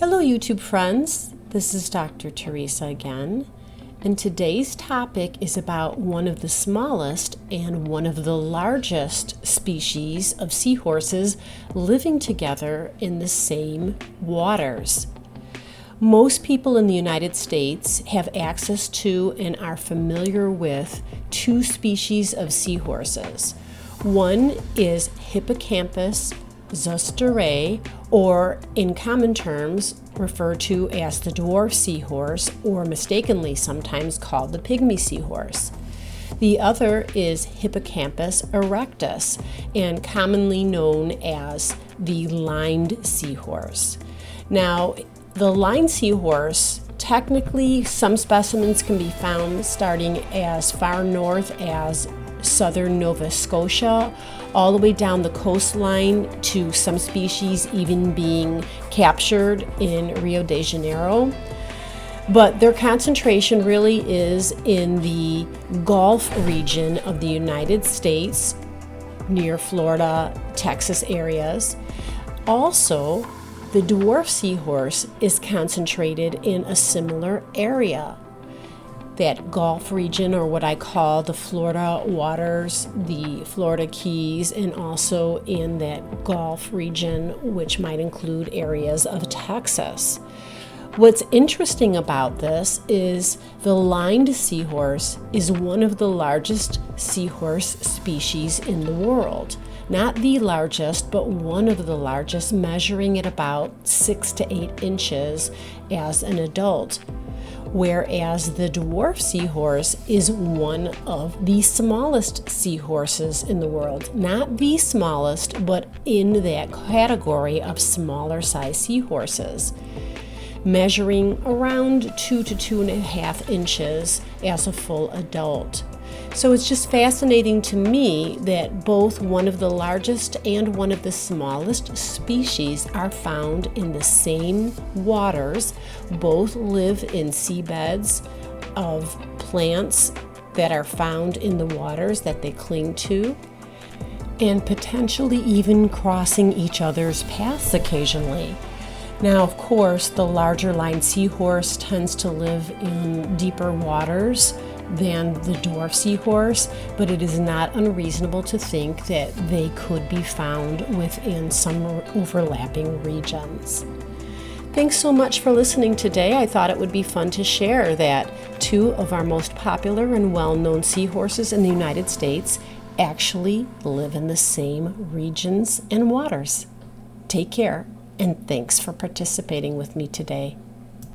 Hello YouTube friends, this is Dr. Teresa again, and today's topic is about one of the smallest and one of the largest species of seahorses living together in the same waters. Most people in the United States have access to and are familiar with two species of seahorses. One is Hippocampus zosterae, or in common terms referred to as the dwarf seahorse, or mistakenly sometimes called the pygmy seahorse. The other is Hippocampus erectus, and commonly known as the lined seahorse. Now, the lined seahorse, technically some specimens can be found starting as far north as southern Nova Scotia, all the way down the coastline to some species even being captured in Rio de Janeiro. But their concentration really is in the Gulf region of the United States, near Florida, Texas areas. Also, the dwarf seahorse is concentrated in a similar area. That Gulf region, or what I call the Florida waters, the Florida Keys, and also in that Gulf region, which might include areas of Texas. What's interesting about this is the lined seahorse is one of the largest seahorse species in the world. Not the largest, but one of the largest, measuring at about 6 to 8 inches as an adult. Whereas the dwarf seahorse is one of the smallest seahorses in the world. Not the smallest, but in that category of smaller size seahorses, measuring around 2 to 2.5 inches as a full adult. So it's just fascinating to me that both one of the largest and one of the smallest species are found in the same waters. Both live in seabeds of plants that are found in the waters that they cling to, and potentially even crossing each other's paths occasionally. Now, of course, the larger lined seahorse tends to live in deeper waters than the dwarf seahorse, but it is not unreasonable to think that they could be found within some overlapping regions. Thanks so much for listening today. I thought it would be fun to share that two of our most popular and well-known seahorses in the United States actually live in the same regions and waters. Take care, and thanks for participating with me today.